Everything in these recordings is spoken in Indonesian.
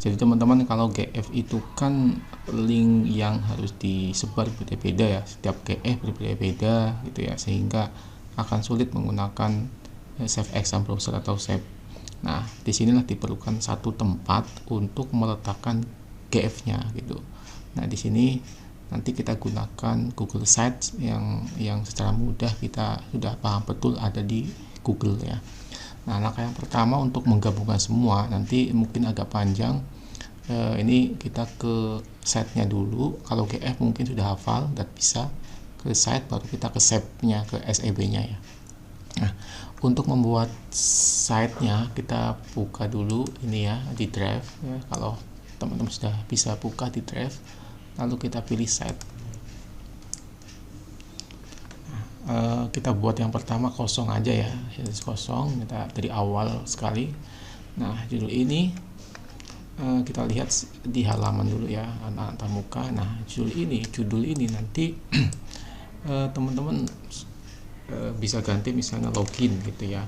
Jadi teman-teman, kalau GF itu kan link yang harus disebar berbeda-beda ya, setiap GF berbeda-beda gitu ya, sehingga akan sulit menggunakan save exam browser atau save. Nah, disinilah diperlukan satu tempat untuk meletakkan GF-nya gitu. Nah, di sini nanti kita gunakan Google Sites yang secara mudah kita sudah paham betul ada di Google ya. Nah, langkah yang pertama untuk menggabungkan semua, nanti mungkin agak panjang. Ini kita ke site-nya dulu. Kalau GF mungkin sudah hafal dan bisa ke site, baru kita ke save-nya, ke SEB-nya ya. Nah, untuk membuat site-nya kita buka dulu ini ya di Drive ya. Kalau teman-teman sudah bisa buka di Drive, lalu kita pilih site. Kita buat yang pertama kosong aja ya, kosong, kita dari awal sekali. Nah, judul ini kita lihat di halaman dulu ya, antarmuka. Nah, judul ini nanti teman-teman bisa ganti misalnya login gitu ya,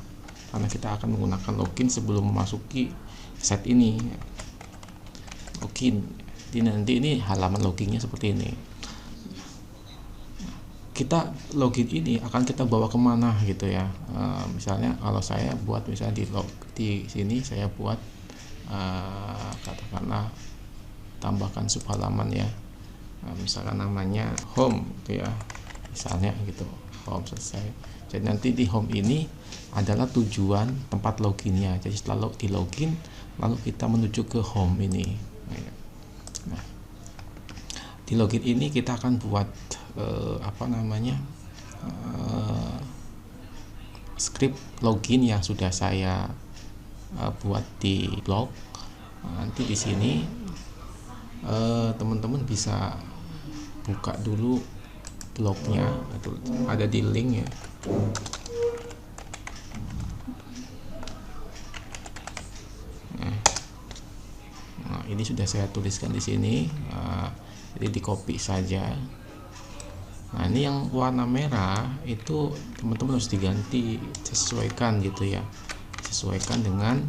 karena kita akan menggunakan login sebelum memasuki set ini. Login, jadi nanti ini halaman loginnya seperti ini. Kita login ini akan kita bawa kemana gitu ya. Misalnya kalau saya buat misalnya di sini saya buat katakanlah tambahkan sub halaman ya, misalkan namanya home gitu ya, misalnya gitu, home selesai. Jadi nanti di home ini adalah tujuan tempat loginnya. Jadi setelah di login lalu kita menuju ke home ini. Nah, di login ini kita akan buat script login yang sudah saya buat di blog. Nanti di sini teman-teman bisa buka dulu blognya, ada di link ya. Nah, ini sudah saya tuliskan di sini, jadi di copy saja. Nah, ini yang warna merah itu teman-teman harus diganti, sesuaikan gitu ya, sesuaikan dengan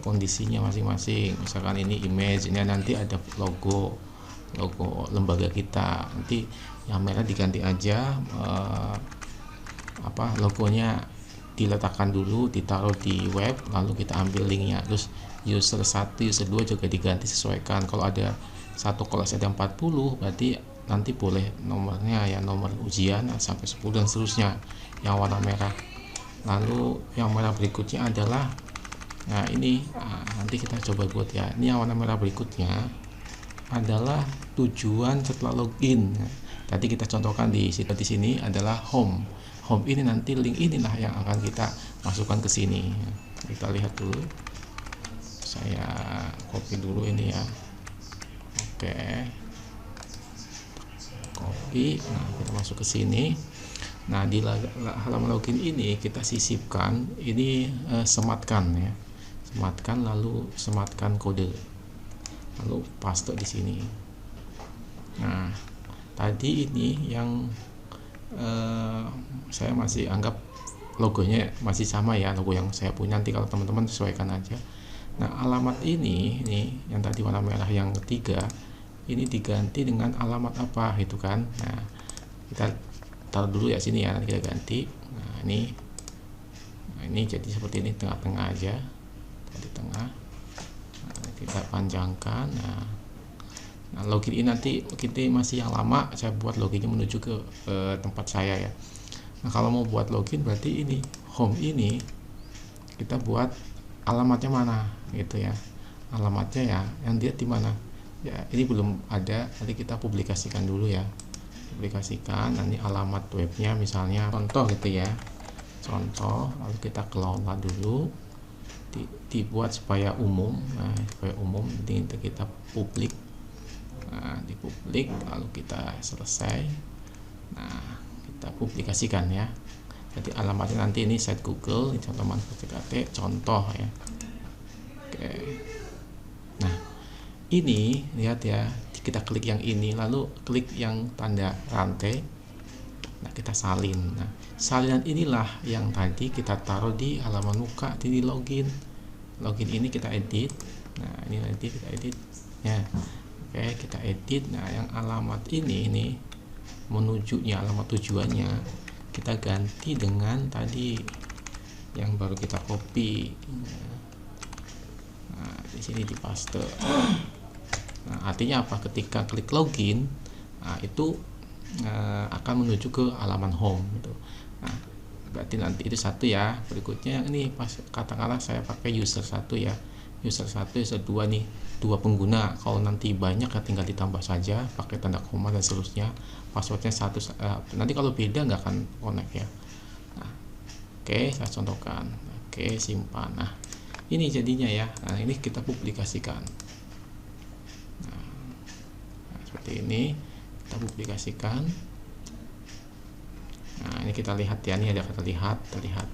kondisinya masing-masing. Misalkan ini image, ini nanti ada logo lembaga kita, nanti yang merah diganti aja, logonya diletakkan dulu, ditaruh di web, lalu kita ambil linknya. Terus user 1, user 2 juga diganti, sesuaikan. Kalau ada satu kelas ada 40, berarti nanti boleh nomornya ya, nomor ujian sampai 10 dan seterusnya, yang warna merah. Lalu yang merah berikutnya adalah, nah ini nanti kita coba buat ya. Ini yang warna merah berikutnya adalah tujuan setelah login. Tadi kita contohkan di sini adalah home. Home ini nanti link inilah yang akan kita masukkan ke sini. Kita lihat dulu. Saya copy dulu ini ya. Oke. Copy. Nah, kita masuk ke sini. Nah, di halaman login ini kita sisipkan ini, sematkan ya. Sematkan, lalu sematkan kode. Lalu paste di sini. Nah, tadi ini yang saya masih anggap logonya masih sama ya, logo yang saya punya. Nanti kalau teman-teman sesuaikan aja. Nah, alamat ini yang tadi warna merah yang ketiga, ini diganti dengan alamat apa itu kan. Nah, kita taruh dulu ya sini ya, nanti kita ganti. Nah, ini jadi seperti ini, tengah-tengah aja, di tengah. Nah, kita panjangkan. Nah, login ini nanti kita masih yang lama, saya buat loginnya menuju ke tempat saya ya. Nah, kalau mau buat login berarti ini home ini kita buat alamatnya mana gitu ya. Alamatnya ya yang dia di mana ya, ini belum ada, nanti kita publikasikan dulu ya. Publikasikan nanti alamat webnya, misalnya contoh gitu ya, contoh. Lalu kita kelola dulu, dibuat supaya umum. Nah, supaya umum nanti kita publik. Nah, di publik, lalu kita selesai. Nah, kita publikasikan ya. Jadi alamatnya nanti ini site Google, ini contoh manfaat CKT, contoh ya. Oke. Nah, ini lihat ya, kita klik yang ini, lalu klik yang tanda rantai. Nah, kita salin. Nah, salinan inilah yang tadi kita taruh di halaman muka, di login. Login ini kita edit. Nah ini nanti kita edit ya. Oke, kita edit. Nah yang alamat ini menujunya, alamat tujuannya kita ganti dengan tadi yang baru kita copy. Nah di sini di paste. Nah, artinya apa? Ketika klik login, nah, itu akan menuju ke halaman home gitu. Nah berarti nanti itu satu ya. Berikutnya ini pas katakanlah saya pakai user 1 ya, user 1, user 2 nih, 2 pengguna. Kalau nanti banyak ya tinggal ditambah saja pakai tanda koma dan seterusnya. Passwordnya 1, nanti kalau beda nggak akan connect ya. Nah, oke, saya contohkan. Oke, simpan. Nah ini jadinya ya. Nah ini kita publikasikan. Nah, seperti ini kita publikasikan. Nah ini kita lihat ya, ini ada kata lihat, terlihat.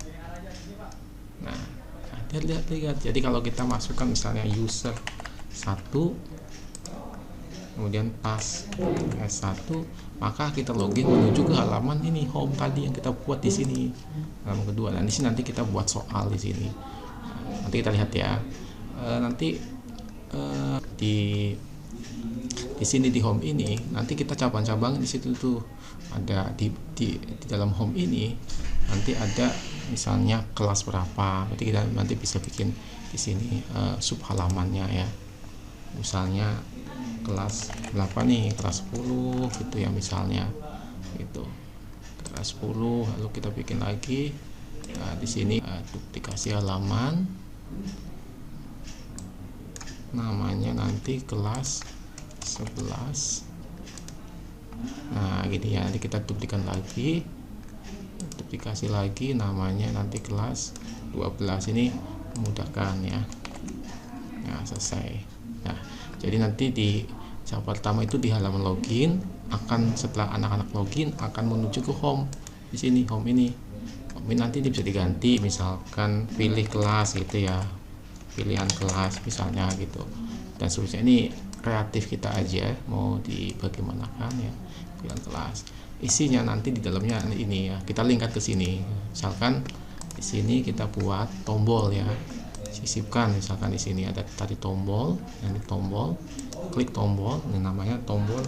Nah lihat. Jadi kalau kita masukkan misalnya user 1 kemudian pas S1, maka kita login menuju ke halaman ini home tadi yang kita buat di sini, halaman kedua. Nah di sini nanti kita buat soal di sini. Nah, nanti kita lihat ya. Nanti di sini di home ini nanti kita cabang-cabang di situ tuh ada di dalam home ini nanti ada misalnya kelas berapa. Berarti kita nanti bisa bikin di sini sub halamannya ya. Misalnya kelas berapa nih, kelas 10 gitu ya misalnya gitu, kelas 10. Lalu kita bikin lagi. Nah di sini duplikasi halaman, namanya nanti kelas 11. Nah gini ya, nanti kita duplikasi lagi, namanya nanti kelas 12. Ini memudahkan ya. Nah selesai. Nah jadi nanti di yang pertama itu di halaman login, akan setelah anak-anak login akan menuju ke home. Di sini home ini nanti bisa diganti, misalkan pilih kelas gitu ya, pilihan kelas misalnya gitu, dan seterusnya. Ini kreatif kita aja mau dibagaimanakan ya, pilihan kelas. Isinya nanti di dalamnya ini ya, kita linkkan ke sini. Misalkan di sini kita buat tombol ya, sisipkan. Misalkan di sini ada tadi tombol, yang di tombol, klik tombol, ini namanya tombol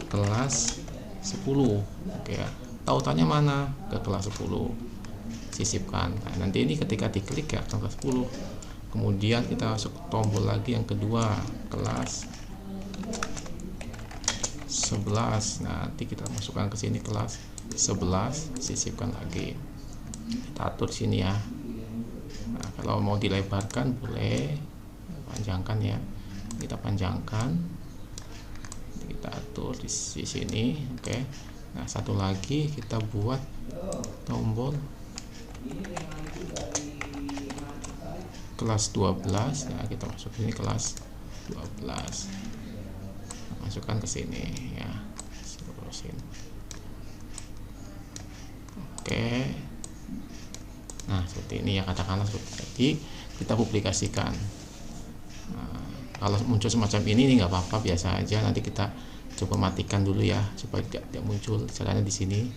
kelas 10. Oke ya, tautannya mana? Ke kelas 10. Sisipkan. Nah, nanti ini ketika diklik ya ke kelas 10. Kemudian kita masuk tombol lagi yang kedua, kelas 11. Nah, nanti kita masukkan ke sini kelas 11, sisipkan lagi. Kita atur sini ya. Nah, kalau mau dilebarkan boleh, panjangkan ya. Kita panjangkan. Kita atur di sini, oke. Nah, satu lagi kita buat tombol kelas 12. Nah, kita masuk sini kelas 12. Masukkan ke sini ya, terusin. Oke. Nah seperti ini ya, katakanlah seperti tadi kita publikasikan. Nah, kalau muncul semacam ini nggak apa-apa, biasa aja. Nanti kita coba matikan dulu ya supaya tidak muncul. Caranya di sini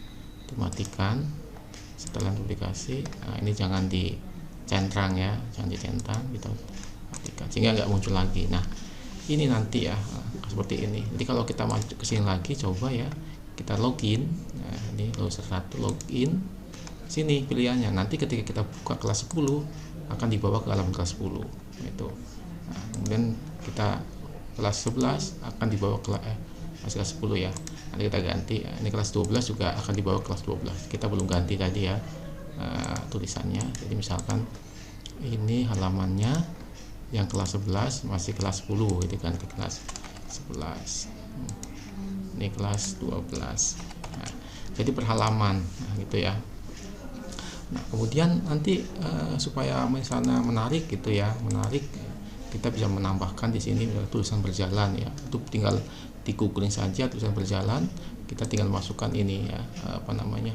dimatikan setelah publikasi. Nah ini jangan dicentang ya, jangan dicentang, kita matikan sehingga nggak muncul lagi. Nah ini nanti ya seperti ini. Jadi kalau kita masuk ke sini lagi, coba ya kita login. Nah ini user 1 login, sini pilihannya. Nanti ketika kita buka kelas 10 akan dibawa ke halaman kelas 10 itu. Nah, kemudian kita kelas 11 akan dibawa ke kelas 10 ya. Nanti kita ganti. Ini kelas 12 juga akan dibawa ke kelas 12. Kita belum ganti tadi ya tulisannya. Jadi misalkan ini halamannya yang kelas 11 masih kelas 10 gitu kan, ke kelas 11. Ini kelas 12. Nah, jadi per halaman gitu ya. Nah kemudian nanti supaya misalnya menarik gitu ya, menarik, kita bisa menambahkan di sini tulisan berjalan ya. Itu tinggal di googling saja tulisan berjalan, kita tinggal masukkan ini ya, apa namanya,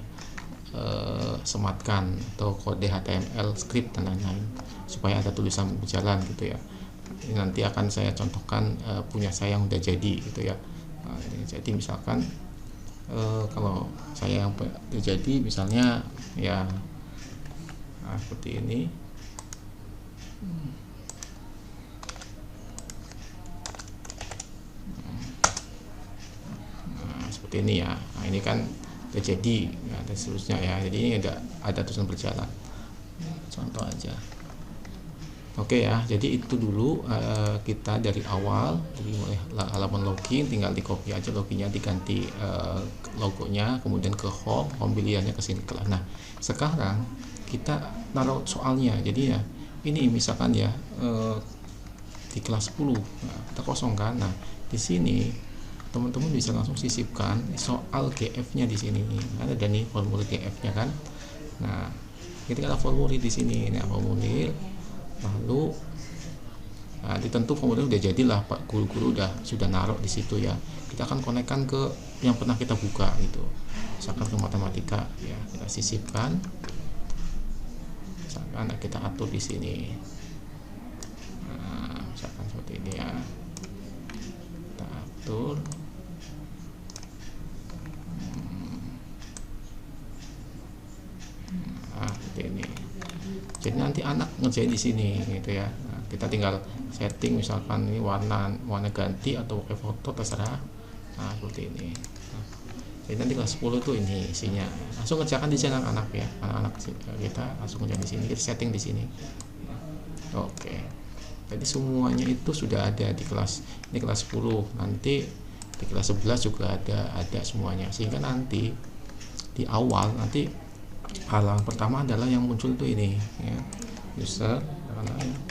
sematkan atau kode HTML, script dan lain-lain supaya ada tulisan berjalan gitu ya. Ini nanti akan saya contohkan punya saya yang udah jadi gitu ya. Nah, jadi misalkan kalau saya yang terjadi misalnya ya seperti ini. seperti ini ya. Nah ini kan terjadi ya, dan seterusnya ya. Jadi ini ada tulisan berjalan, contoh aja. Oke ya, jadi itu dulu kita dari awal, dari mulai halaman login, tinggal di copy aja loginnya, diganti logonya, kemudian ke home pilihannya ke sini kelas. Nah sekarang kita taruh soalnya, jadi ya ini misalkan ya di kelas 10, nah, kita kosong kan. Nah di sini teman-teman bisa langsung sisipkan soal GF-nya di sini. Ada nih formulir GF-nya kan. Nah kita ada formulir di sini, nah formulir. Lalu nah, ditentu formulir udah jadilah, Pak guru-guru sudah naruh di situ ya. Kita akan konekkan ke yang pernah kita buka gitu, misalkan ke matematika ya, kita sisipkan, misalkan kita atur di sini. Nah, misalkan seperti ini ya, kita atur. Nah, seperti ini. Jadi nanti anak ngerjain di sini gitu ya. Nah, kita tinggal setting misalkan ini warna ganti atau pakai foto terserah. Nah seperti ini. Nah, jadi nanti kelas 10 tuh ini isinya. Langsung kerjakan di sini anak-anak ya. Anak-anak kita langsung kerja di sini. Kita setting di sini. Oke. Jadi semuanya itu sudah ada di kelas ini kelas 10. Nanti di kelas 11 juga ada semuanya. Sehingga nanti di awal nanti halaman pertama adalah yang muncul tuh ini ya, user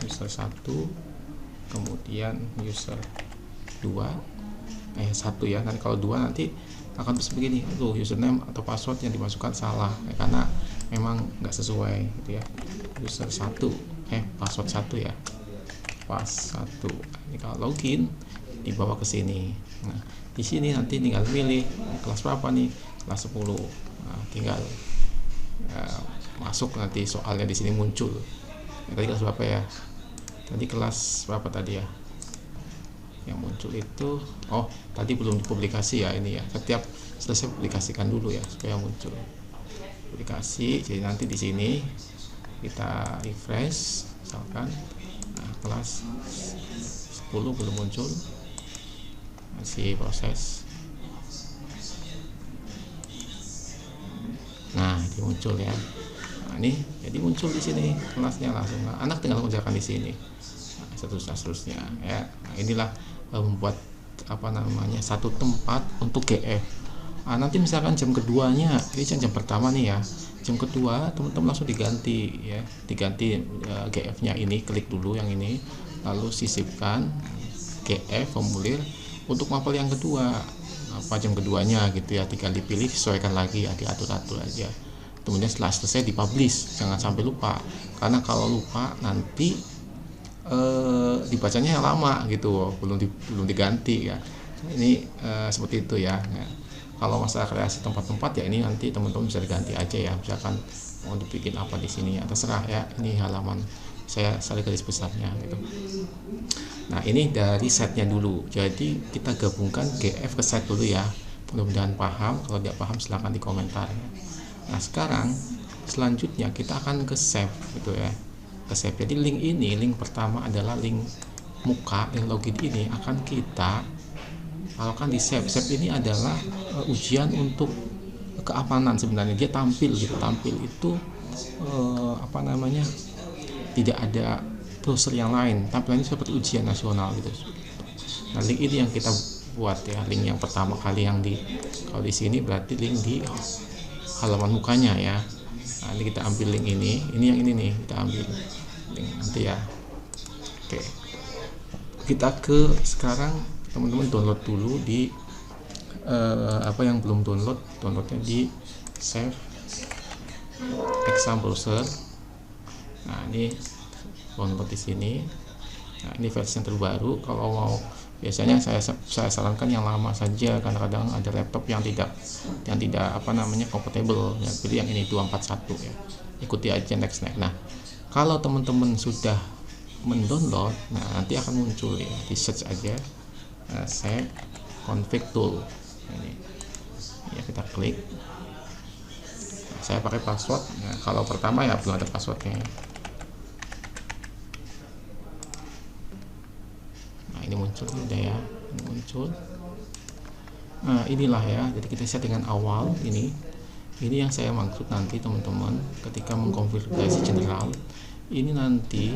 1, kemudian user 2 1 ya. Nanti kalau 2 nanti akan terus begini tuh, username atau password yang dimasukkan salah ya, karena memang nggak sesuai gitu ya. User 1 password 1 ya, pas 1. Ini kalau login dibawa ke sini. Nah di sini nanti tinggal milih kelas berapa nih, kelas 10. Nah, tinggal masuk, nanti soalnya di sini muncul. Tadi kelas berapa ya? Tadi kelas berapa tadi ya? Yang muncul itu, oh tadi belum dipublikasi ya ini ya. Setiap selesai publikasikan dulu ya supaya muncul. Publikasi, jadi nanti di sini kita refresh misalkan. Nah, kelas 10 belum muncul, masih proses. Nah ini muncul ya. Nah ini jadi muncul di sini kelasnya langsung. Nah, anak tinggal mengerjakan di sini. Nah, seterusnya ya. Nah, inilah membuat satu tempat untuk GF. Nah, nanti misalkan jam keduanya, ini jam pertama nih ya. Jam kedua teman-teman langsung diganti ya. Diganti GF-nya ini, klik dulu yang ini, lalu sisipkan GF formulir untuk mapel yang kedua. Apa jam keduanya gitu ya, tinggal dipilih, sesuaikan lagi ya, diatur-atur aja. Kemudian setelah selesai dipublish, jangan sampai lupa, karena kalau lupa nanti dibacanya yang lama gitu, belum diganti ya. Ini seperti itu ya. Nah, kalau masalah kreasi tempat-tempat ya ini nanti teman-teman bisa diganti aja ya, misalkan mau dibikin apa di sini ya, terserah ya. Ini halaman saya garis besarnya gitu. Nah ini dari setnya dulu, jadi kita gabungkan GF ke set dulu ya. Mudah-mudahan paham, kalau tidak paham silahkan di komentar ya. Nah sekarang selanjutnya kita akan ke save gitu ya, ke save. Jadi link pertama adalah link muka, link login ini akan kita taruhkan di save. Save ini adalah ujian untuk keamanan sebenarnya. Dia tampil itu tidak ada browser yang lain, tampilannya seperti ujian nasional gitu. Nah link ini yang kita buat ya, link yang pertama kali yang kalau di sini berarti link di halaman mukanya ya. Nah ini kita ambil link ini yang ini nih, kita ambil link nanti ya. Oke, kita ke sekarang teman-teman download dulu di yang belum downloadnya di save exam browser. Nah ini download di sini. Nah ini versi yang terbaru. Kalau mau, biasanya saya sarankan yang lama saja, karena kadang ada laptop yang tidak compatible ya. Pilih yang ini 241 ya, ikuti aja next. Nah kalau teman-teman sudah mendownload, nah nanti akan muncul ya, di search aja save config tool. Ini ya, kita klik. Nah, saya pakai password. Nah, kalau pertama ya belum ada passwordnya. Ini muncul udah ya, ini muncul. Nah, inilah ya, jadi kita set dengan awal ini yang saya maksud nanti teman-teman ketika mengkonfigurasi general ini nanti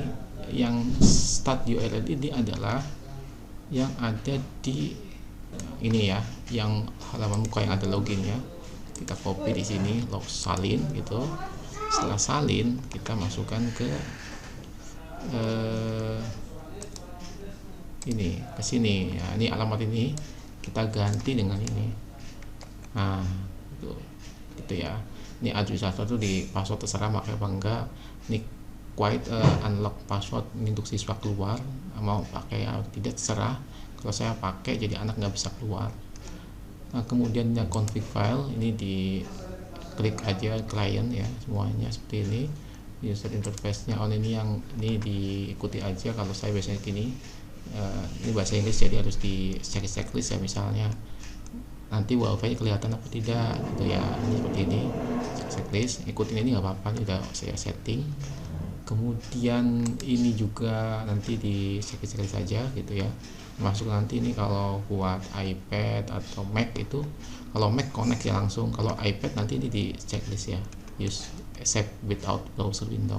yang start URL ini adalah yang ada di ini ya, yang halaman muka yang ada login ya. Kita copy di sini, log salin gitu. Setelah salin kita masukkan ke ini ke sini ya. Ini alamat ini kita ganti dengan ini. Nah, gitu ya. Ini administrator tuh di password terserah pakai apa enggak. Ini quite unlock password ini untuk siswa keluar, mau pakai atau tidak terserah. Kalau saya pakai jadi anak nggak bisa keluar. Nah, kemudian yang config file ini di klik aja client ya, semuanya seperti ini. User interface nya on ini yang ini diikuti aja. Kalau saya biasanya gini, ini bahasa Inggris jadi harus di checklist ya, misalnya nanti wifi kelihatan apa tidak gitu ya. Ini seperti ini checklist, ikutin ini nggak apa-apa, ini udah saya setting. Kemudian ini juga nanti di checklist saja gitu ya, masuk nanti ini kalau buat iPad atau Mac itu, kalau Mac connect ya langsung, kalau iPad nanti ini di checklist ya, use save without browser window.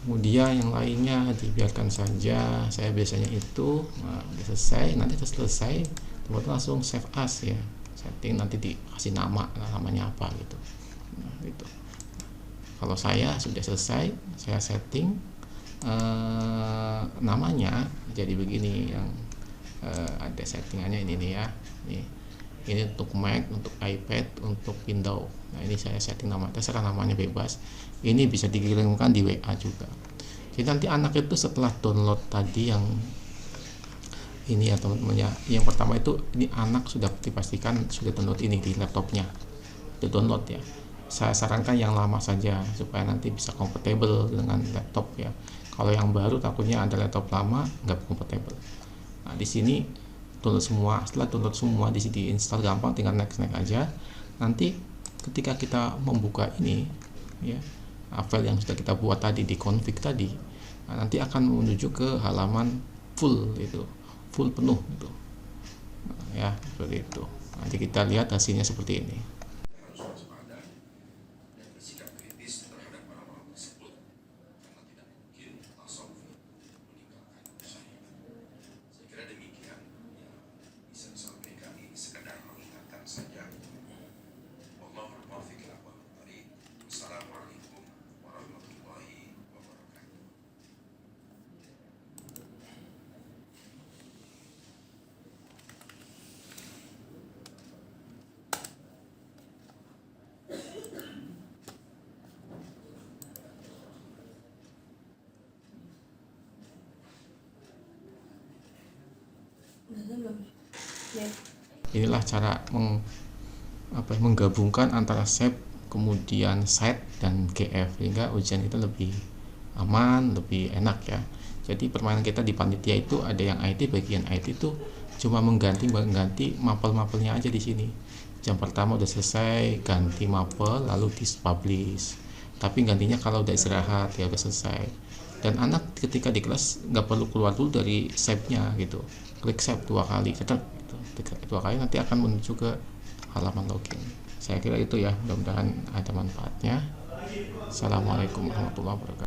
Kemudian yang lainnya dibiarkan saja, saya biasanya itu udah selesai, nanti setelah selesai teman-teman langsung save as ya, setting nanti dikasih namanya apa gitu. Nah, gitu. Kalau saya sudah selesai, saya setting namanya jadi begini, yang ada settingannya ini nih ya, ini untuk Mac, untuk iPad, untuk Windows. Nah, ini saya setting nama, terserah namanya bebas. Ini bisa dikirimkan di WA juga. Jadi nanti anak itu setelah download tadi yang ini ya teman-teman ya, yang pertama itu ini anak sudah dipastikan sudah download ini di laptopnya, sudah download ya. Saya sarankan yang lama saja supaya nanti bisa compatible dengan laptop ya. Kalau yang baru takutnya ada laptop lama nggak compatible. Nah, di sini download semua. Setelah download semua di sini install gampang, tinggal next aja. Nanti ketika kita membuka ini ya, file yang sudah kita buat tadi di config tadi, nah, nanti akan menuju ke halaman full itu, full penuh gitu. Nah, ya seperti itu. Nanti kita lihat hasilnya seperti ini. Inilah cara menggabungkan antara SAP kemudian site dan GF sehingga ujian itu lebih aman, lebih enak ya. Jadi permainan kita di panitia itu ada yang IT, bagian IT itu cuma mengganti mapel-mapelnya aja di sini. Jam pertama udah selesai, ganti mapel lalu dipublish. Tapi gantinya kalau udah istirahat ya udah selesai. Dan anak ketika di kelas nggak perlu keluar dulu dari save-nya gitu. Klik save 2 kali, cetak gitu. 2 kali nanti akan menuju ke halaman login. Saya kira itu ya, mudah-mudahan ada manfaatnya. Assalamualaikum warahmatullahi wabarakatuh.